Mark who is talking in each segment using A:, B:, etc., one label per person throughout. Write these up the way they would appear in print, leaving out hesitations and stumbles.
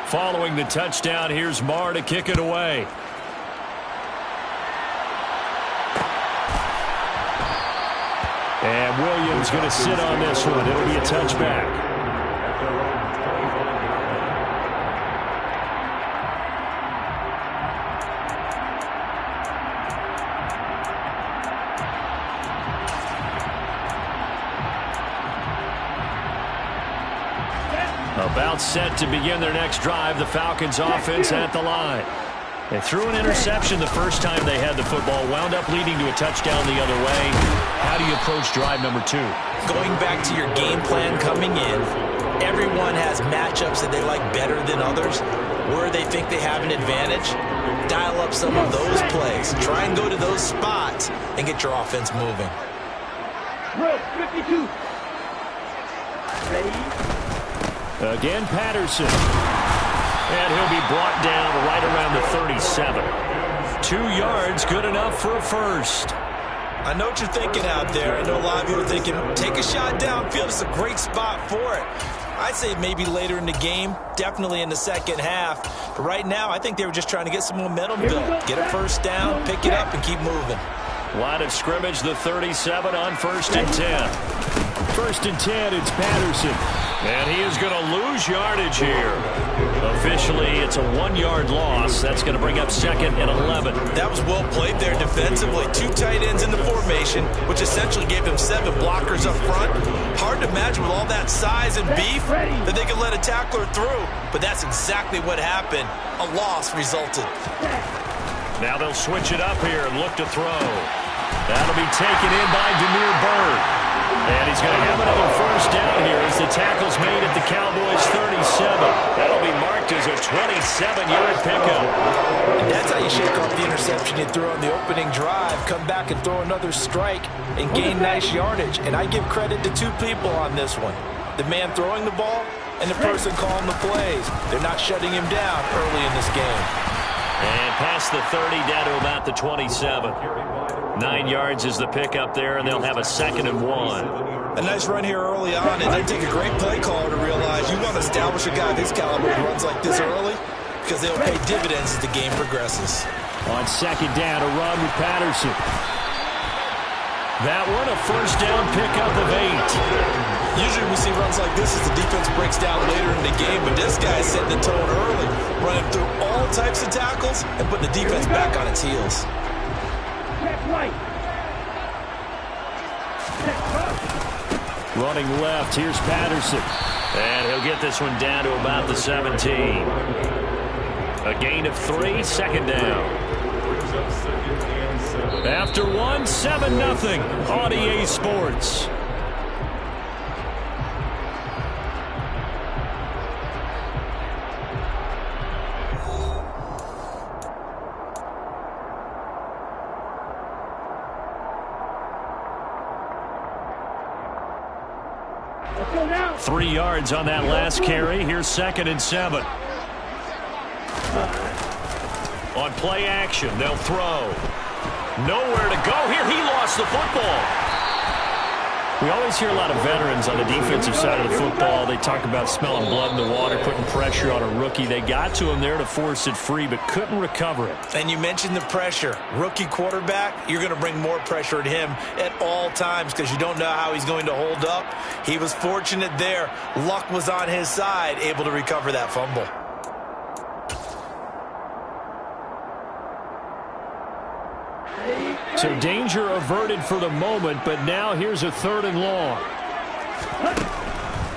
A: Following the touchdown, here's Marr to kick it away. And Williams going to sit on this one. It'll be a touchback. About set to begin their next drive. The Falcons offense at the line. They threw an interception the first time they had the football, wound up leading to a touchdown the other way. How do you approach drive number 2?
B: Going back to your game plan coming in, everyone has matchups that they like better than others. Where they think they have an advantage, dial up some of those plays. Try and go to those spots and get your offense moving.
C: 52. Ready?
A: Again, Patterson. And he'll be brought down right around the 37. 2 yards, good enough for a first.
B: I know what you're thinking out there. I know a lot of you are thinking, take a shot downfield. It's a great spot for it. I'd say maybe later in the game, definitely in the second half. But right now, I think they were just trying to get some momentum built. Get a first down, pick it up, and keep moving.
A: Line of scrimmage, the 37 on 1st and 10. 1st and 10, it's Patterson. And he is going to lose yardage here. Officially, it's a 1-yard loss. That's going to bring up 2nd and 11.
B: That was well played there defensively. 2 tight ends in the formation, which essentially gave them 7 blockers up front. Hard to imagine with all that size and beef that they could let a tackler through. But that's exactly what happened. A loss resulted.
A: Now they'll switch it up here and look to throw. That'll be taken in by Demir Bird. And he's going to have another first down here as the tackle's made at the Cowboys' 37. That'll be marked as a 27-yard pickup.
B: And that's how you shake off the interception you threw on the opening drive, come back and throw another strike and gain nice yardage. And I give credit to 2 people on this one. The man throwing the ball and the person calling the plays. They're not shutting him down early in this game.
A: And past the 30, down to about the 27. 9 yards is the pickup there, and they'll have a 2nd and 1.
B: A nice run here early on, and it'll take a great play caller to realize you want to establish a guy of his caliber who runs like this early because they'll pay dividends as the game progresses.
A: On 2nd down, a run with Patterson. That one, a first down pickup of 8.
B: Usually we see runs like this as the defense breaks down later in the game, but this guy set the tone early, running through all types of tackles and putting the defense back on its heels.
A: Running left, here's Patterson. And he'll get this one down to about the 17. A gain of 3, 2nd down. After 1, 7-0 on EA Sports.
C: Now.
A: 3 yards on that last carry. Here's 2nd and 7. On play action, they'll throw. Nowhere to go here. He lost the football. We always hear a lot of veterans on the defensive side of the football. They talk about smelling blood in the water, putting pressure on a rookie. They got to him there to force it free, but couldn't recover it.
B: And you mentioned the pressure. Rookie quarterback, you're going to bring more pressure at him at all times because you don't know how he's going to hold up. He was fortunate there. Luck was on his side, able to recover that fumble.
A: So danger averted for the moment, but now here's a 3rd and long.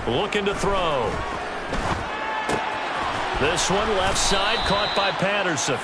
A: Looking to throw. This one left side caught by Patterson.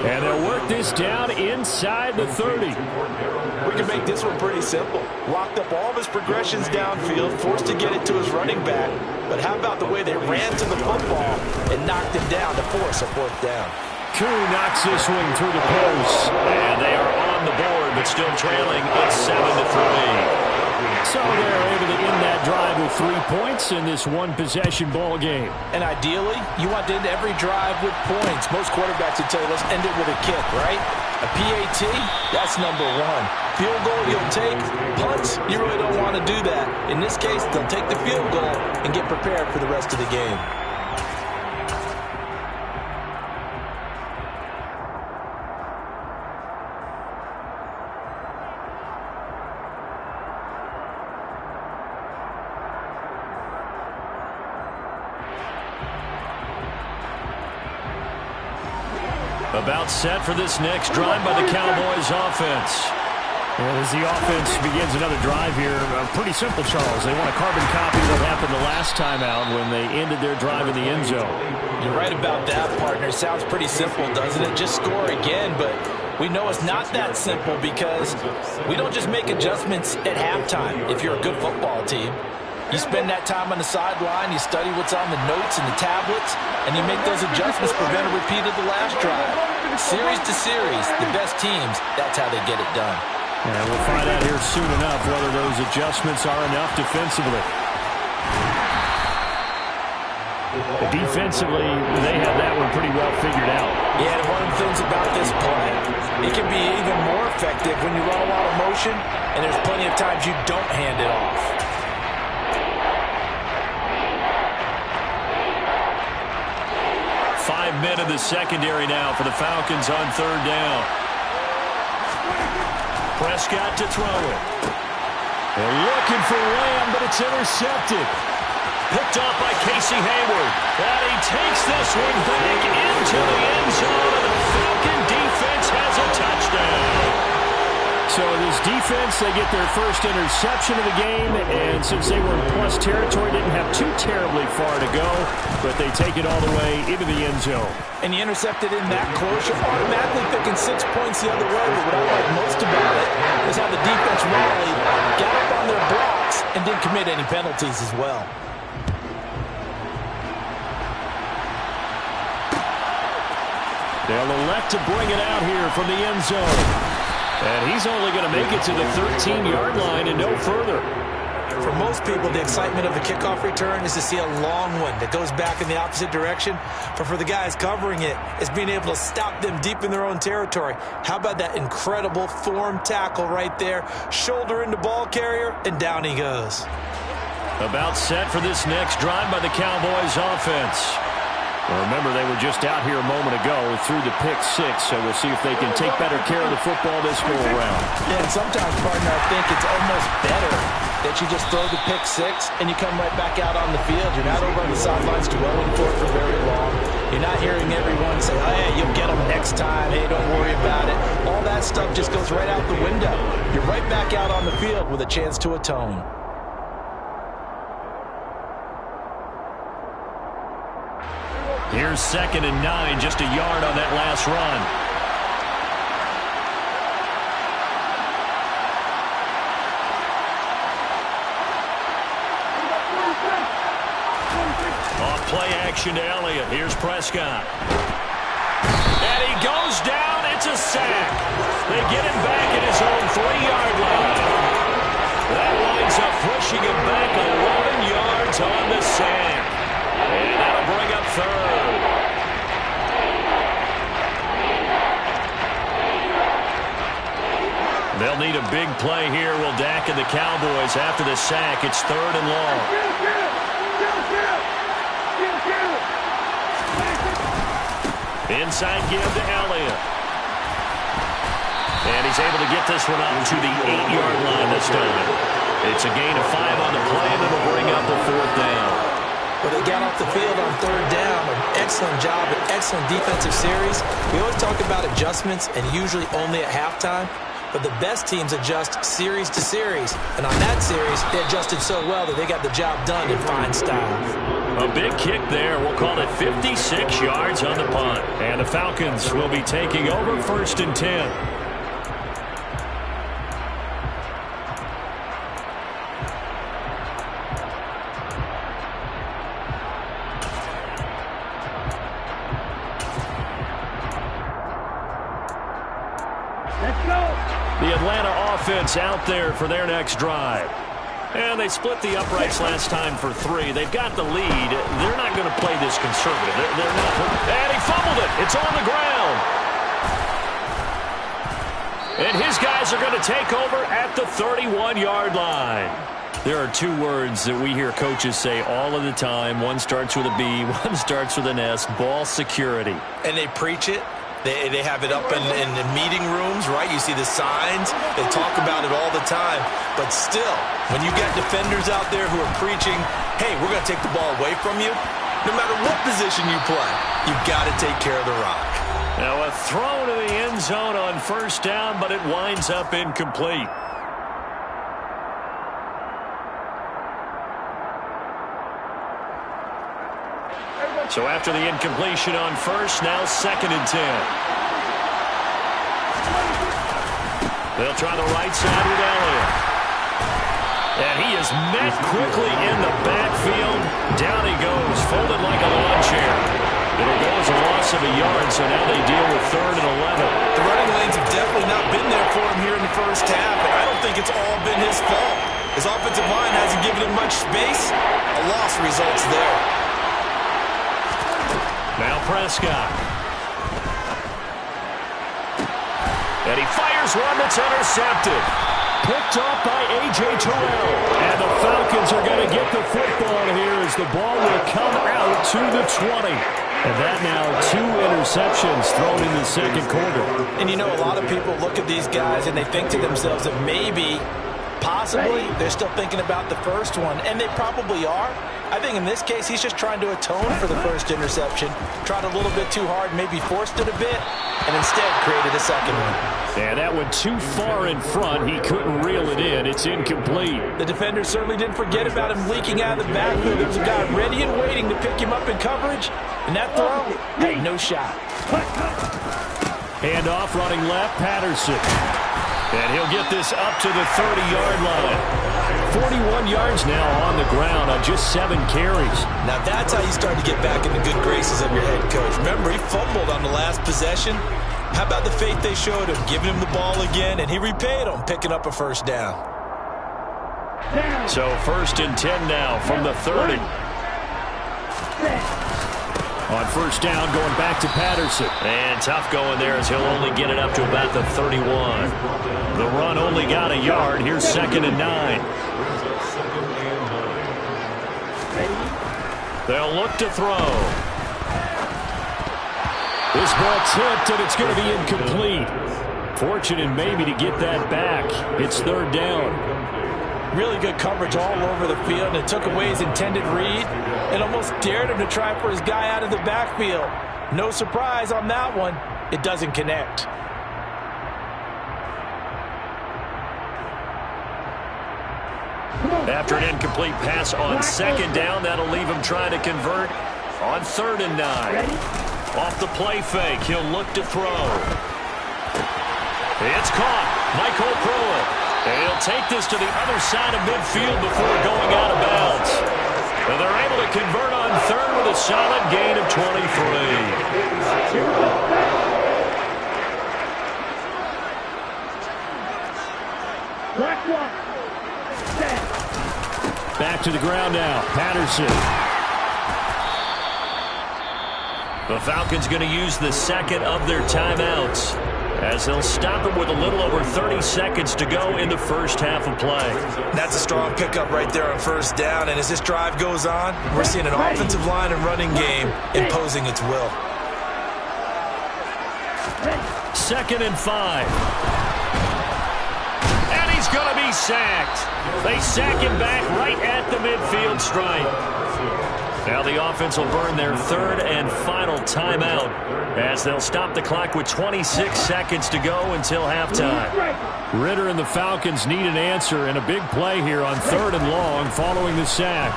A: And they'll work this down inside the 30.
B: We can make this one pretty simple. Locked up all of his progressions downfield, forced to get it to his running back. But how about the way they ran to the football and knocked him down to force a 4th down?
A: Koo knocks this one through the post. And they are on the board, but still trailing. It's 7-3. So they're able to end that drive with 3 points in this one-possession ball game.
B: And ideally, you want to end every drive with points. Most quarterbacks would tell you, let's end it with a kick, right? A PAT, that's number 1. Field goal, you'll take. Punts, you really don't want to do that. In this case, they'll take the field goal and get prepared for the rest of the game.
A: About set for this next drive by the Cowboys offense. And as the offense begins another drive here, pretty simple, Charles. They want to carbon copy what happened the last time out when they ended their drive in the end zone.
B: You're right about that, partner. Sounds pretty simple, doesn't it? Just score again, but we know it's not that simple because we don't just make adjustments at halftime if you're a good football team. You spend that time on the sideline, you study what's on the notes and the tablets, and you make those adjustments to prevent a repeat of the last drive. Series to series, the best teams, that's how they get it done.
A: And we'll find out here soon enough whether those adjustments are enough defensively. Defensively, they have that one pretty well figured out.
B: Yeah, and one of the things about this play, it can be even more effective when you run a lot of motion, and there's plenty of times you don't hand it off.
A: 5 men in the secondary now for the Falcons on third down. Prescott to throw it. They're looking for Lamb, but it's intercepted. Picked off by Casey Hayward. And he takes this one back into the end zone, and the Falcon defense has a touchdown. So this defense, they get their first interception of the game, and since they were in plus territory, didn't have too terribly far to go, but they take it all the way into the end zone.
B: And you intercepted in that close, you're automatically picking 6 points the other way, but what I like most about it is how the defense rallied, got up on their blocks, and didn't commit any penalties as well.
A: They'll elect to bring it out here from the end zone. And he's only going to make it to the 13-yard line and no further.
B: For most people, the excitement of the kickoff return is to see a long one that goes back in the opposite direction. But for the guys covering it, it's being able to stop them deep in their own territory. How about that incredible form tackle right there? Shoulder into ball carrier, and down he goes.
A: About set for this next drive by the Cowboys offense. Well, remember, they were just out here a moment ago through the pick six, so we'll see if they can take better care of the football this go-around.
B: Yeah, and sometimes, partner, I think it's almost better that you just throw the pick six and you come right back out on the field. You're not over on the sidelines dwelling for it for very long. You're not hearing everyone say, oh, hey, you'll get them next time. Hey, don't worry about it. All that stuff just goes right out the window. You're right back out on the field with a chance to atone.
A: Here's 2nd and 9, just a yard on that last run. Off play action to Elliott. Here's Prescott. And he goes down. It's a sack. They get him back at his own 3-yard line. That winds up pushing him back 11 yards on the sack. And that'll bring up third. They'll need a big play here. Will Dak and the Cowboys after the sack. It's 3rd and long. Inside give to Elliott. And he's able to get this one up to the 8-yard line this time. It's a gain of 5 on the play, and it'll bring up the 4th down.
B: Well, they got off the field on 3rd down. An excellent job, an excellent defensive series. We always talk about adjustments, and usually only at halftime. But the best teams adjust series to series. And on that series, they adjusted so well that they got the job done in fine style.
A: A big kick there. We'll call it 56 yards on the punt. And the Falcons will be taking over 1st and 10. The Atlanta offense out there for their next drive. And they split the uprights last time for 3. They've got the lead. They're not going to play this conservative. They're not. And he fumbled it. It's on the ground. And his guys are going to take over at the 31-yard line. There are 2 words that we hear coaches say all of the time. One starts with a B, one starts with an S. Ball security.
B: And they preach it. They have it up in the meeting rooms, right? You see the signs. They talk about it all the time. But still, when you got defenders out there who are preaching, hey, we're going to take the ball away from you, no matter what position you play, you've got to take care of the rock.
A: Now a throw to the end zone on first down, but it winds up incomplete. So after the incompletion on first, now 2nd and 10. They'll try the right side with Elliott. And he is met quickly in the backfield. Down he goes, folded like a lawn chair. It'll go as a loss of a yard, so now they deal with 3rd and 11.
B: The running lanes have definitely not been there for him here in the first half, and I don't think it's all been his fault. His offensive line hasn't given him much space. A loss results there.
A: Now Prescott. And he fires one that's intercepted. Picked off by A.J. Terrell. And the Falcons are going to get the football here as the ball will come out to the 20. And that now 2 interceptions thrown in the second quarter.
B: And you know, a lot of people look at these guys and they think to themselves that maybe, possibly, they're still thinking about the first one. And they probably are. I think in this case, he's just trying to atone for the first interception. Tried a little bit too hard, maybe forced it a bit, and instead created a second one.
A: Yeah, that one too far in front. He couldn't reel it in. It's incomplete.
B: The defender certainly didn't forget about him leaking out of the backfield. There was a guy ready and waiting to pick him up in coverage, and that throw had no shot.
A: Handoff running left, Patterson. And he'll get this up to the 30-yard line. 41 yards now on the ground on just 7 carries.
B: Now that's how you start to get back in the good graces of your head coach. Remember, he fumbled on the last possession. How about the faith they showed him, giving him the ball again, and he repaid them, picking up a first down.
A: So 1st and 10 now from the 30. On first down, going back to Patterson. And tough going there as he'll only get it up to about the 31. The run only got a yard. Here's 2nd and 9. They'll look to throw. This ball tipped, and it's going to be incomplete. Fortunate maybe to get that back. It's 3rd down.
B: Really good coverage all over the field, and it took away his intended read and almost dared him to try for his guy out of the backfield. No surprise on that one. It doesn't connect.
A: After an incomplete pass on 2nd down, that'll leave him trying to convert on 3rd and 9. Off the play fake, he'll look to throw. It's caught. Michael Pruitt. And he'll take this to the other side of midfield before going out of bounds. And they're able to convert on 3rd with a solid gain of 23. Back to the ground now. Patterson. The Falcons going to use the 2nd of their timeouts, as they'll stop him with a little over 30 seconds to go in the first half of play.
B: That's a strong pickup right there on first down, and as this drive goes on, we're seeing an offensive line and running game imposing its will.
A: 2nd and 5. And he's going to be sacked. They sack him back right at the midfield stripe. Now the offense will burn their 3rd and final timeout, as they'll stop the clock with 26 seconds to go until halftime. Ritter and the Falcons need an answer, and a big play here on 3rd and long following the sack.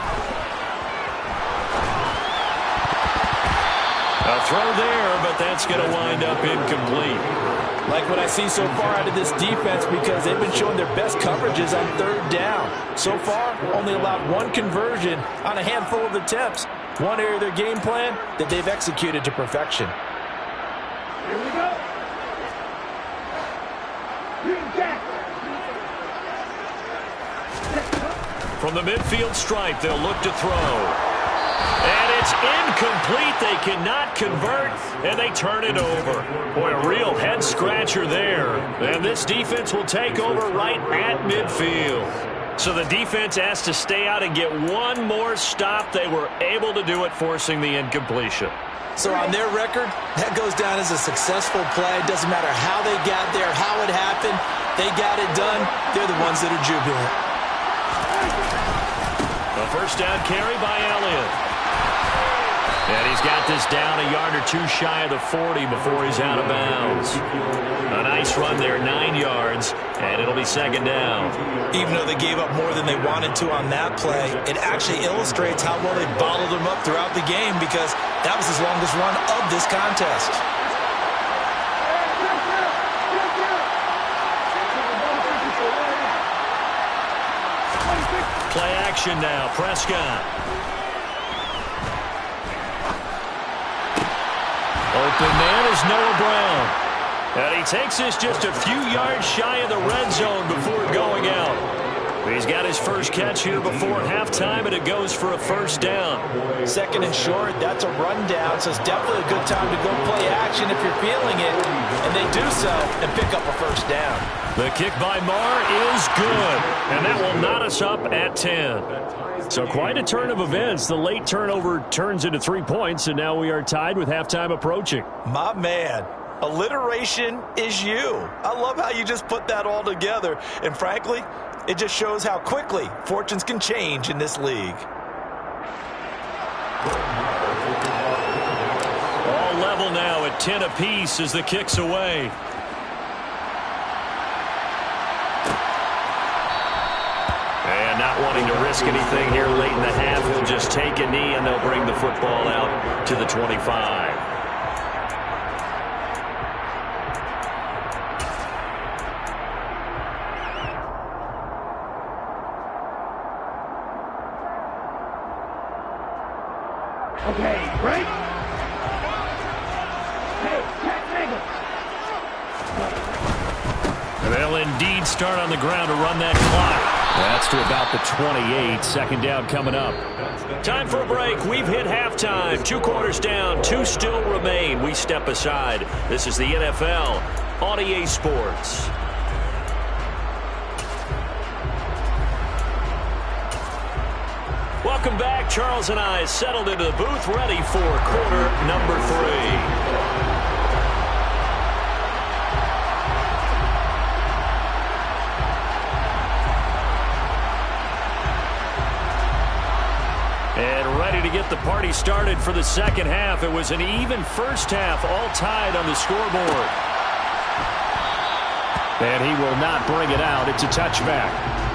A: A throw there, but that's going to wind up incomplete.
B: Like what I see so far out of this defense, because they've been showing their best coverages on 3rd down. So far, only allowed 1 conversion on a handful of attempts. One area of their game plan that they've executed to perfection.
C: Here we go.
A: From the midfield stripe, they'll look to throw. And it's incomplete. They cannot convert, and they turn it over. Boy, a real head-scratcher there. And this defense will take over right at midfield. So the defense has to stay out and get one more stop. They were able to do it, forcing the incompletion.
B: So on their record, that goes down as a successful play. Doesn't matter how they got there, how it happened. They got it done. They're the ones that are jubilant.
A: The first down carry by Elliott. And he's got this down a yard or two shy of the 40 before he's out of bounds. A nice run there, 9 yards, and it'll be second down.
B: Even though they gave up more than they wanted to on that play, it actually illustrates how well they bottled them up throughout the game because that was his longest run of this contest.
A: Play action now, Prescott. Open man is Noah Brown. And he takes this just a few yards shy of the red zone before going out. He's got his first catch here before halftime, and it goes for a first down.
B: Second and short, that's a rundown, so it's definitely a good time to go play action if you're feeling it. And they do so and pick up a first down.
A: The kick by Marr is good, and that will knot us up at 10. So quite a turn of events. The late turnover turns into 3 points, and now we are tied with halftime approaching.
B: My man, alliteration is you. I love how you just put that all together. And frankly, it just shows how quickly fortunes can change in this league.
A: All level now at 10 apiece as the kick's away. And not wanting to risk anything here late in the half, he'll just take a knee and they'll bring the football out to the 25.
C: Okay, break. Hey, technical.
A: And they'll indeed start on the ground to run that clock. That's to about the 28. Second down coming up. Time for a break. We've hit halftime. 2 quarters down. 2 still remain. We step aside. This is the NFL on EA Sports. Welcome back. Charles and I settled into the booth, ready for quarter number 3. And ready to get the party started for the second half. It was an even first half, all tied on the scoreboard. And he will not bring it out. It's a touchback.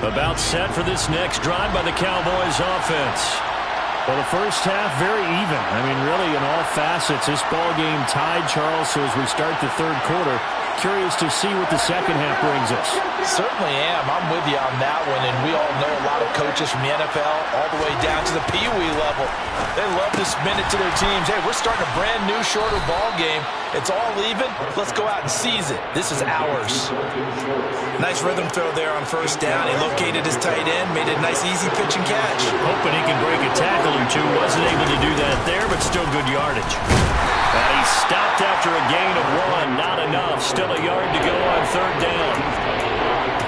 A: About set for this next drive by the Cowboys offense. Well, the first half, very even. I mean, really, in all facets, this ball game tied, Charles. So as we start the third quarter, curious to see what the second half brings us.
B: Certainly am. I'm with you on that one. And we all know a lot of coaches from the NFL all the way down to the Pee Wee level. They love to spin it to their teams. Hey, we're starting a brand new, shorter ball game. It's all even. Let's go out and seize it. This is ours. Nice rhythm throw there on first down. He located his tight end, made a nice, easy pitch and catch.
A: Hoping he can break a tackle or two. Wasn't able to do that there, but still good yardage. And he stopped after a gain of 1. Not enough. Still a yard to go on third down.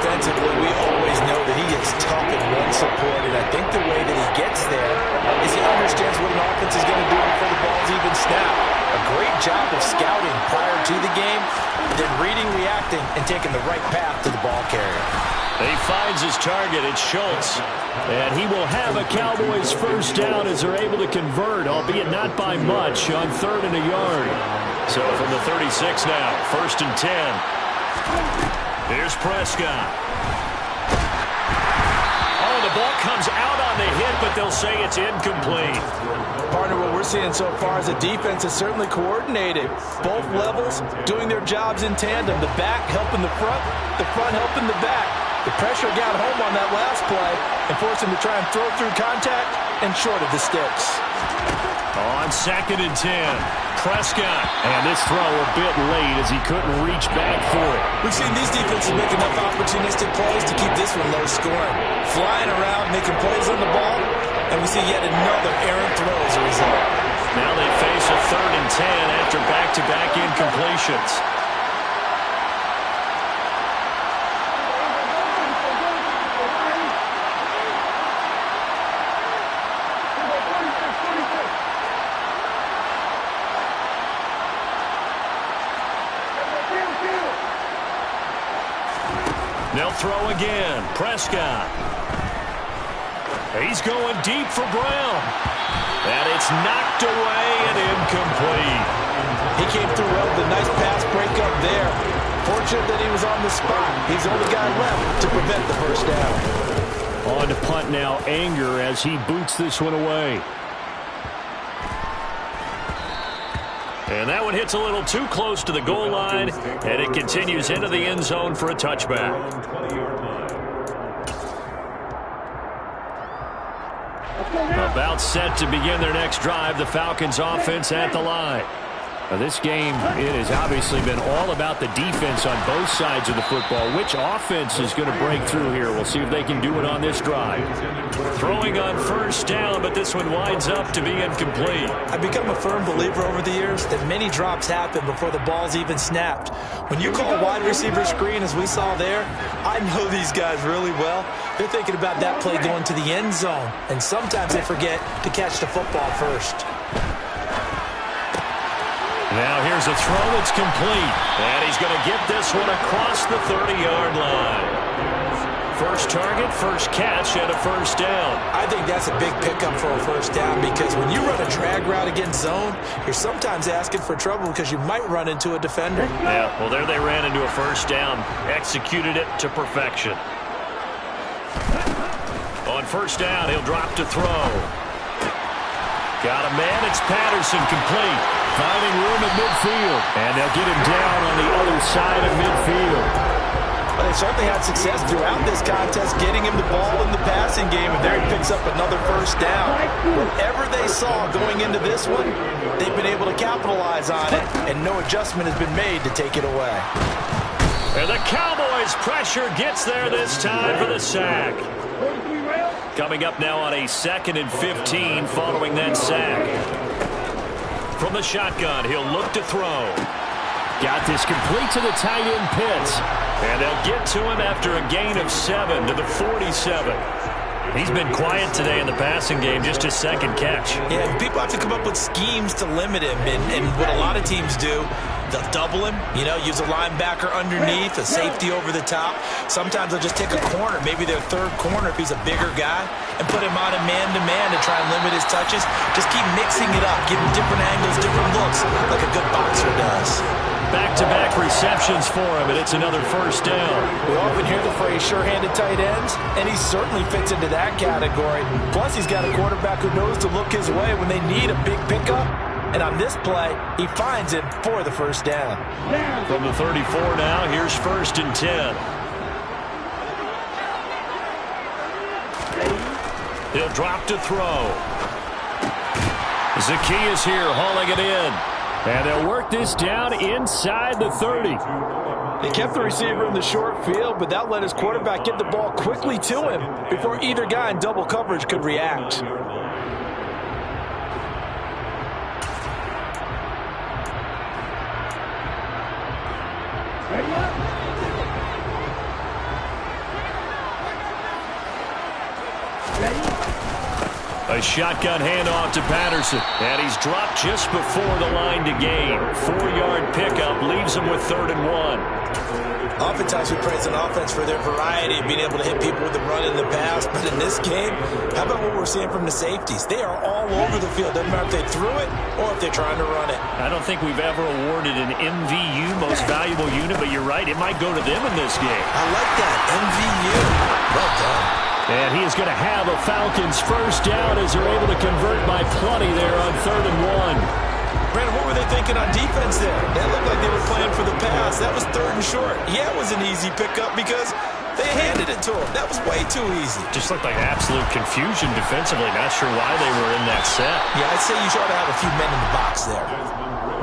B: Defensively, we always know that he gets tough and run support, and I think the way that he gets there is he understands what an offense is going to do before the ball's even snapped. A great job of scouting prior to the game, then reading, reacting, and taking the right path to the ball carrier.
A: He finds his target. It's Schultz. And he will have a Cowboys first down as they're able to convert, albeit not by much, on 3rd and a yard. So from the 36 now, 1st and 10. Here's Prescott. Oh, the ball comes out on the hit, but they'll say it's incomplete.
B: Partner, what we're seeing so far is the defense is certainly coordinated. Both levels doing their jobs in tandem. The back helping the front helping the back. The pressure got home on that last play and forced him to try and throw through contact and short of the sticks.
A: On 2nd and 10, Prescott. And this throw a bit late as he couldn't reach back for it.
B: We've seen these defenses make enough opportunistic plays to keep this one low scoring. Flying around, making plays on the ball, and we see yet another errant throw as a result.
A: Now they face a 3rd and 10 after back-to-back incompletions. They'll throw again. Prescott. He's going deep for Brown. And it's knocked away and incomplete.
B: He came through well with a nice pass breakup there. Fortunate that he was on the spot. He's the only guy left to prevent the first down.
A: On to punt now, Anger, as he boots this one away. And that one hits a little too close to the goal line, and it continues into the end zone for a touchback. About set to begin their next drive, the Falcons offense at the line. Now this game, it has obviously been all about the defense on both sides of the football. Which offense is going to break through here? We'll see if they can do it on this drive. Throwing on first down, but this one winds up to be incomplete.
B: I've become a firm believer over the years that many drops happen before the ball's even snapped. When you call a wide receiver screen, as we saw there, I know these guys really well. They're thinking about that play going to the end zone, and sometimes they forget to catch the football first.
A: Now here's a throw that's complete. And he's going to get this one across the 30-yard line. First target, first catch, and a first down.
B: I think that's a big pickup for a first down because when you run a drag route against zone, you're sometimes asking for trouble because you might run into a defender.
A: Yeah, well, there they ran into a first down. Executed it to perfection. On first down, he'll drop to throw. Got a man. It's Patterson, complete. Finding room at midfield. And they'll get him down on the other side of midfield.
B: Well, they certainly had success throughout this contest getting him the ball in the passing game, and there he picks up another first down. Whatever they saw going into this one, they've been able to capitalize on it, and no adjustment has been made to take it away.
A: And the Cowboys' pressure gets there this time for the sack. Coming up now on a 2nd and 15 following that sack. From the shotgun, he'll look to throw. Got this complete to the tight end Pitts. And they'll get to him after a gain of 7 to the 47. He's been quiet today in the passing game, just his second catch.
B: Yeah, people have to come up with schemes to limit him, and what a lot of teams do, they'll double him, use a linebacker underneath, a safety over the top. Sometimes they'll just take a corner, maybe their third corner if he's a bigger guy, and put him on a man-to-man to try and limit his touches. Just keep mixing it up, give him different angles, different looks, like a good boxer does.
A: Back-to-back receptions for him, and it's another first down.
B: We often hear the phrase sure-handed tight ends, and he certainly fits into that category. Plus, he's got a quarterback who knows to look his way when they need a big pickup. And on this play, he finds it for the first down.
A: From the 34 now, here's 1st and 10. He'll drop to throw. Zacchaeus here hauling it in. And they'll work this down inside the 30.
B: They kept the receiver in the short field, but that let his quarterback get the ball quickly to him before either guy in double coverage could react.
A: A shotgun handoff to Patterson. And he's dropped just before the line to gain. 4-yard pickup leaves him with 3rd and 1.
B: Oftentimes we praise an offense for their variety of being able to hit people with the run in the pass. But in this game, how about what we're seeing from the safeties? They are all over the field. Doesn't matter if they threw it or if they're trying to run it.
A: I don't think we've ever awarded an MVU, most valuable unit, but you're right. It might go to them in this game.
B: I like that. MVU. Well done.
A: And he is going to have a Falcons first down as they're able to convert by plenty there on 3rd and 1.
B: Brandon, what were they thinking on defense there? That looked like they were playing for the pass. That was 3rd and short. Yeah, it was an easy pickup because they handed it to him. That was way too easy.
A: Just looked like absolute confusion defensively. Not sure why they were in that set.
B: Yeah, I'd say you ought to have a few men in the box there.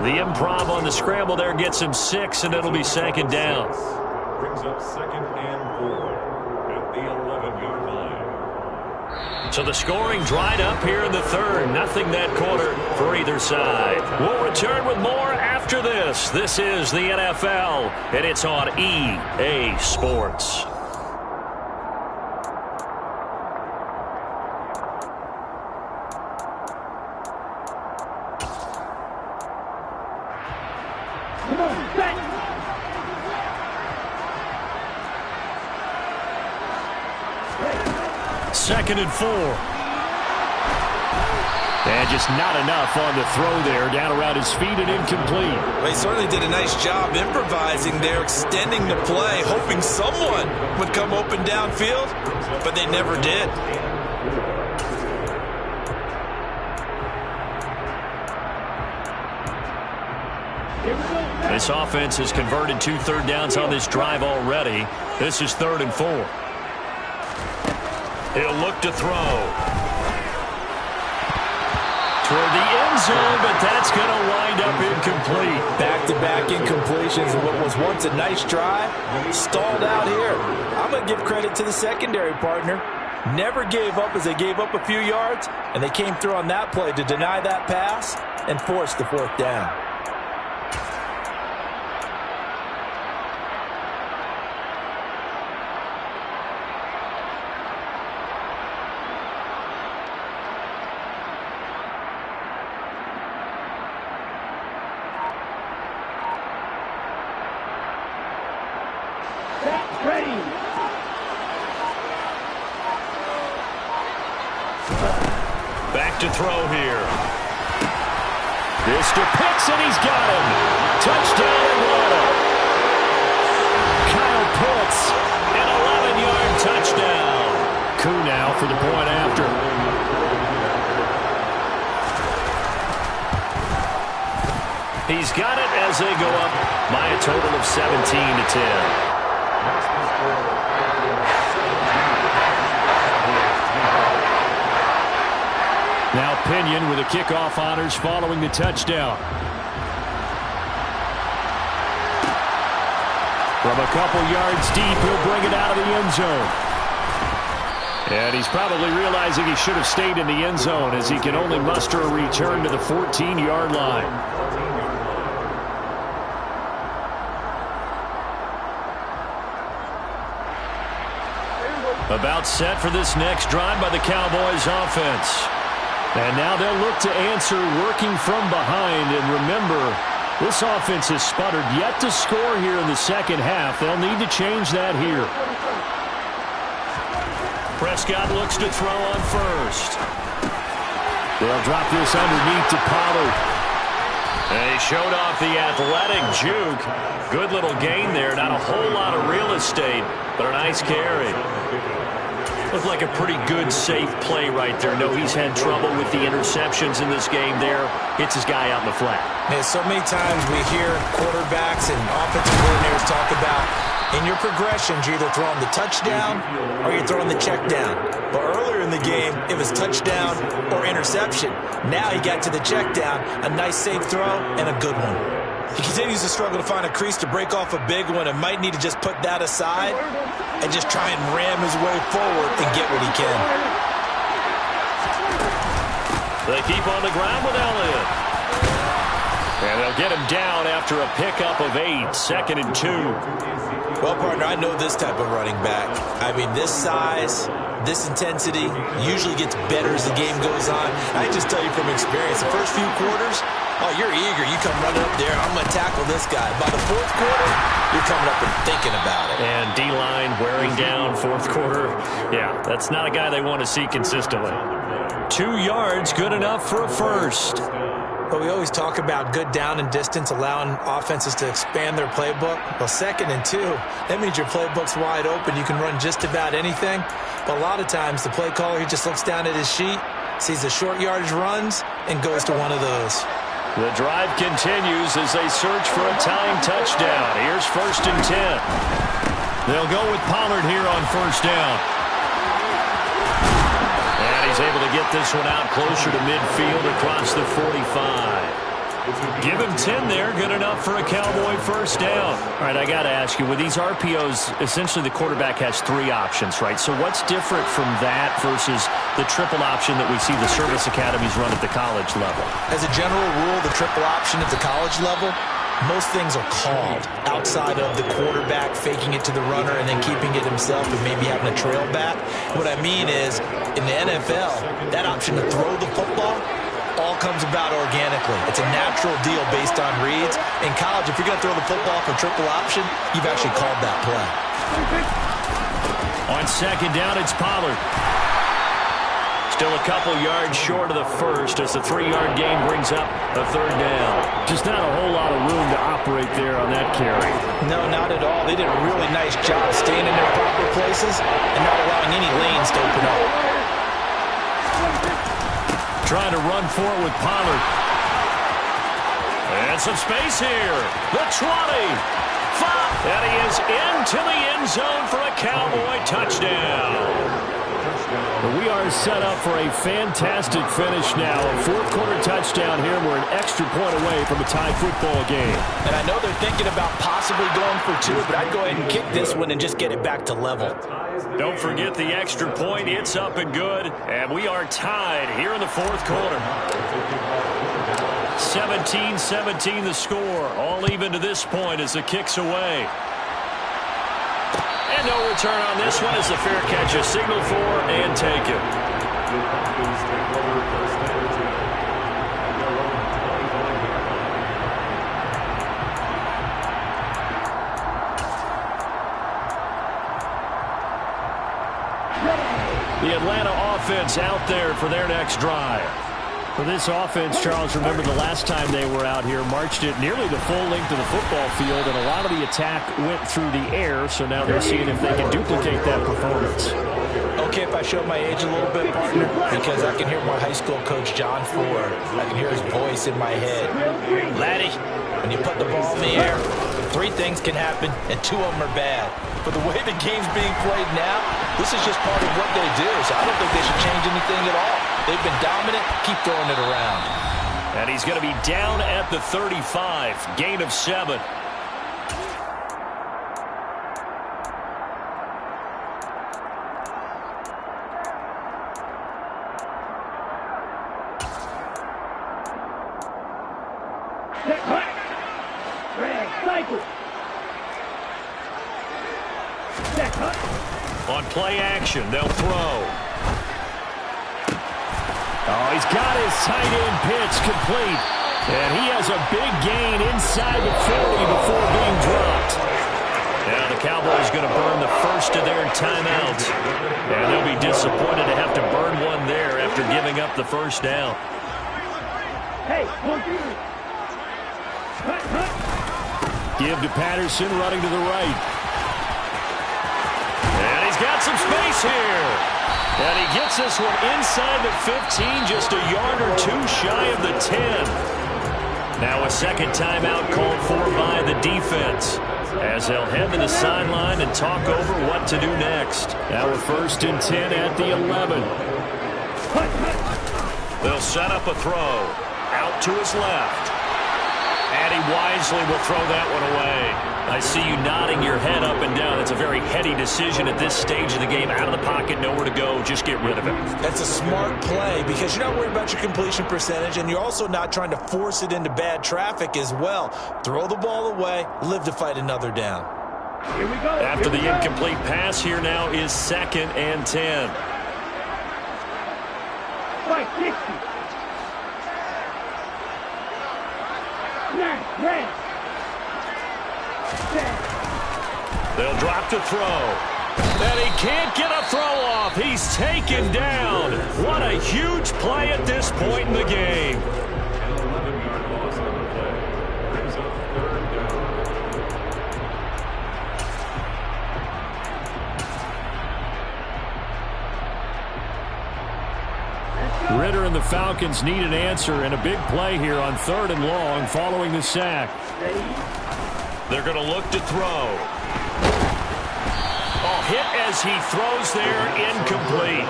A: The improv on the scramble there gets him 6, and it'll be 2nd down.
D: Brings up 2nd and 4 at the 11-yard line.
A: So the scoring dried up here in the 3rd. Nothing that quarter for either side. We'll return with more after this. This is the NFL, and it's on EA Sports.
C: Come on, back.
A: 2nd and 4. And just not enough on the throw there. Down around his feet and incomplete.
B: Well, he certainly did a nice job improvising there, extending the play, hoping someone would come open downfield, but they never did.
A: This offense has converted 2 third downs on this drive already. This is 3rd and 4. He'll look to throw. Toward the end zone, but that's going to wind up incomplete.
B: Back-to-back incompletions of what was once a nice drive, stalled out here. I'm going to give credit to the secondary partner. Never gave up as they gave up a few yards, and they came through on that play to deny that pass and force the 4th down.
C: Ready.
A: Back to throw here. This to Pitts, and he's got him. Touchdown, Atlanta. Kyle Pitts, an 11-yard touchdown. Koo now for the point after. He's got it as they go up by a total of 17-10. Now Pinion with the kickoff honors following the touchdown. From a couple yards deep, he'll bring it out of the end zone. And he's probably realizing he should have stayed in the end zone as he can only muster a return to the 14-yard line. About set for this next drive by the Cowboys offense. And now they'll look to answer working from behind. And remember, this offense has sputtered yet to score here in the second half. They'll need to change that here. Prescott looks to throw on first. They'll drop this underneath to Pollard. And he showed off the athletic juke. Good little gain there. Not a whole lot of real estate, but a nice carry. Looked like a pretty good, safe play right there. No, he's had trouble with the interceptions in this game there. Hits his guy out in the flat.
B: Man, so many times we hear quarterbacks and offensive coordinators talk about in your progressions, you're either throwing the touchdown or you're throwing the check down. But earlier in the game, it was touchdown or interception. Now he got to the check down, a nice safe throw, and a good one. He continues to struggle to find a crease to break off a big one and might need to just put that aside and just try and ram his way forward and get what he can.
A: They keep on the ground with Elliott. And they'll get him down after a pickup of 8, 2nd and 2.
B: Well, partner, I know this type of running back. I mean, this size, this intensity usually gets better as the game goes on. I can just tell you from experience, the first few quarters, oh, you're eager. You come running up there, I'm going to tackle this guy. By the fourth quarter, you're coming up and thinking about it.
A: And D-line wearing down fourth quarter. Yeah, that's not a guy they want to see consistently. 2 yards, good enough for a first.
B: But we always talk about good down and distance, allowing offenses to expand their playbook. Well, 2nd and 2, that means your playbook's wide open. You can run just about anything. But a lot of times, the play caller, he just looks down at his sheet, sees the short yardage runs, and goes to one of those.
A: The drive continues as they search for a tying touchdown. Here's 1st and 10. They'll go with Pollard here on 1st down. And he's able to get this one out closer to midfield across the 45. Give him 10 there. Good enough for a Cowboy 1st down. All right, I got to ask you, with these RPOs, essentially the quarterback has 3 options, right? So what's different from that versus the triple option that we see the service academies run at the college level?
B: As a general rule, the triple option at the college level, most things are called outside of the quarterback faking it to the runner and then keeping it himself and maybe having a trail back. What I mean is, in the NFL, that option to throw the football all comes about organically. It's a natural deal based on reads. In college, if you're going to throw the football for triple option, you've actually called that play.
A: On 2nd down, it's Pollard. Still a couple yards short of the first as the 3-yard gain brings up a 3rd down. Just not a whole lot of room to operate there on that carry.
B: No, not at all. They did a really nice job staying in their proper places and not allowing any lanes to open up.
A: Trying to run for it with Pollard. And some space here. The 20. 5. And he is into the end zone for a Cowboy touchdown. We are set up for a fantastic finish now. A 4th quarter touchdown here. We're an extra point away from a tie football game.
B: And I know they're thinking about possibly going for 2, but I'd go ahead and kick this one and just get it back to level.
A: Don't forget the extra point. It's up and good. And we are tied here in the 4th quarter. 17-17 the score. All even to this point as the kick's away. And no return on this one as the fair catch is signaled for and taken. The Atlanta offense out there for their next drive. For this offense, Charles, remember the last time they were out here, marched it nearly the full length of the football field, and a lot of the attack went through the air, so now they're seeing if they can duplicate that performance.
B: Okay, if I show my age a little bit, partner, because I can hear my high school coach, John Ford. I can hear his voice in my head. Laddie, when you put the ball in the air, 3 things can happen, and 2 of them are bad. But the way the game's being played now, this is just part of what they do, so I don't think they should change anything at all. They've been dominant. Keep throwing it around.
A: And he's going to be down at the 35. Gain of 7. On play action, they'll throw. Oh, he's got his tight end pitch complete. And he has a big gain inside the 40 before being dropped. Now the Cowboys going to burn the first of their timeouts. And they'll be disappointed to have to burn one there after giving up the 1st down.
C: Hey,
A: Give to Patterson, running to the right. And he's got some space here. And he gets this one inside the 15, just a yard or two shy of the 10. Now a second timeout called for by the defense, as they'll head to the sideline and talk over what to do next. Now we're 1st and 10 at the 11. They'll set up a throw. Out to his left. And he wisely will throw that one away. I see you nodding your head up and down. It's a very heady decision at this stage of the game. Out of the pocket, nowhere to go. Just get rid of it.
B: That's a smart play because you're not worried about your completion percentage, and you're also not trying to force it into bad traffic as well. Throw the ball away, live to fight another down.
C: Here we go.
A: After the incomplete pass, here now is 2nd and 10.
C: Fight 60. Red.
A: They'll drop to throw. And he can't get a throw off. He's taken down. What a huge play at this point in the game.
D: An 11-yard loss on the play. Brings up 3rd down.
A: Ritter and the Falcons need an answer, and a big play here on 3rd and long following the sack. They're going to look to throw. Oh, hit as he throws there, incomplete.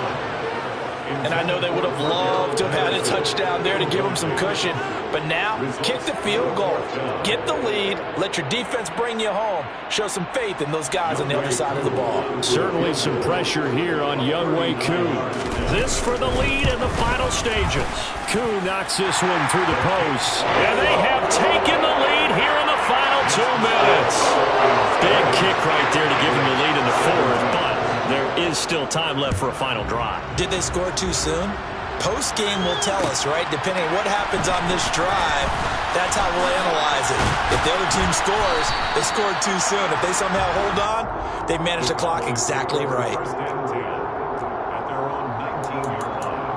B: And I know they would have loved to have had a touchdown there to give them some cushion. But now, kick the field goal. Get the lead. Let your defense bring you home. Show some faith in those guys on the other side of the ball.
A: Certainly some pressure here on Younghoe Koo. This for the lead in the final stages. Koo knocks this one through the posts. And they have taken the lead here in the final 2 minutes. Big kick right there to give them the lead in the 4th, but there is still time left for a final drive.
B: Did they score too soon? Post-game will tell us, right? Depending on what happens on this drive, that's how we'll analyze it. If the other team scores, they scored too soon. If they somehow hold on, they managed the clock exactly right.
D: 1st and 10 at their own 19-yard line.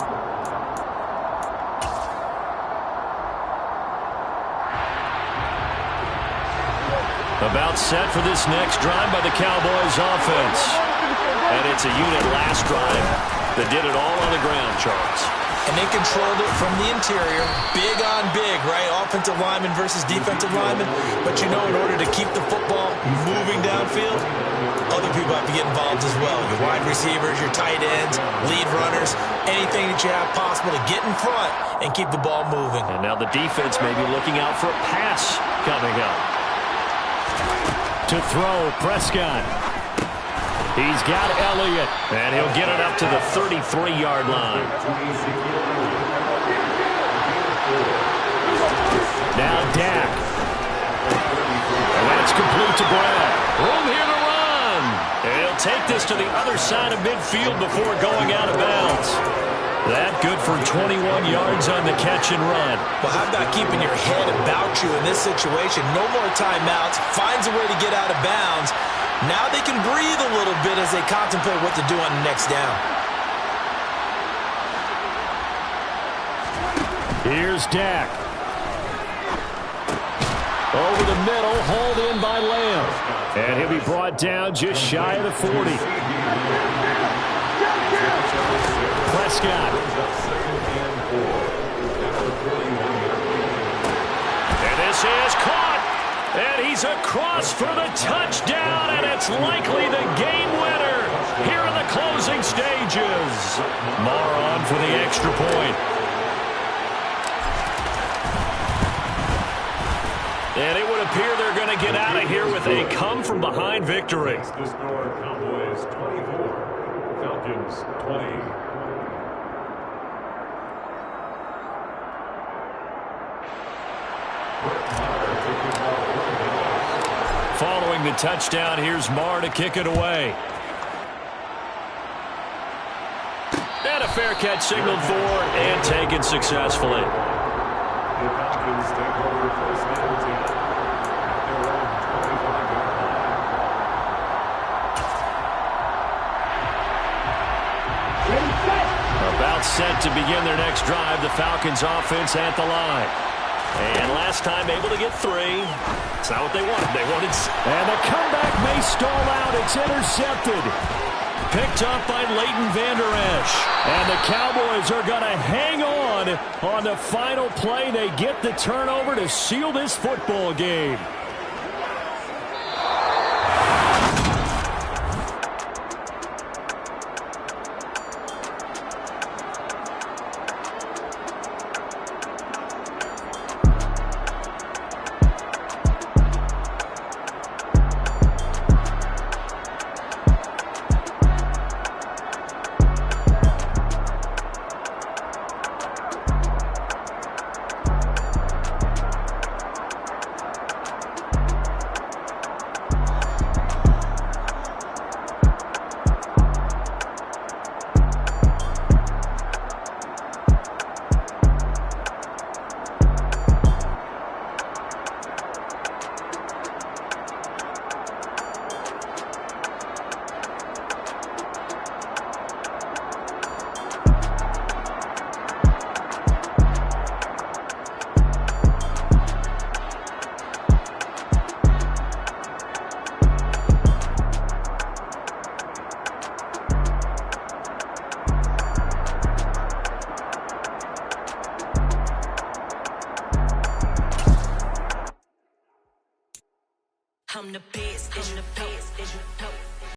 A: About set for this next drive by the Cowboys offense. And it's a unit last drive that did it all on the ground, Charles.
B: And they controlled it from the interior, big on big, right? Offensive lineman versus defensive lineman. But you know, in order to keep the football moving downfield, other people have to get involved as well. Your wide receivers, your tight ends, lead runners, anything that you have possible to get in front and keep the ball moving.
A: And now the defense may be looking out for a pass coming up. To throw, Prescott. He's got Elliott, and he'll get it up to the 33-yard line. Now Dak. And that's complete to Brown. Room here to run. And he'll take this to the other side of midfield before going out of bounds. That good for 21 yards on the catch and run.
B: Well, how about keeping your head about you in this situation? No more timeouts. Finds a way to get out of bounds. Now they can breathe a little bit as they contemplate what to do on the next down.
A: Here's Dak. Over the middle, hauled in by Lamb. And he'll be brought down just shy of the 40. Prescott. And this is caught. And he's across for the touchdown, and it's likely the game winner here in the closing stages. Marr on for the extra point. And it would appear they're going to get out of here with a come-from-behind victory.
D: The score, Cowboys 24, Falcons 20.
A: Following the touchdown, here's Marr to kick it away. And a fair catch signaled for and taken successfully.
D: The Falcons take over 1st and 10 at their own 25-yard line.
A: About set to begin their next drive, the Falcons offense at the line. And last time able to get 3. It's not what they wanted. They wanted...
E: And the comeback may stall out. It's intercepted.
A: Picked up by Leighton Vander Esch.
E: And the Cowboys are going to hang on the final play. They get the turnover to seal this football game.
F: I'm the best, I'm the best, I'm the best.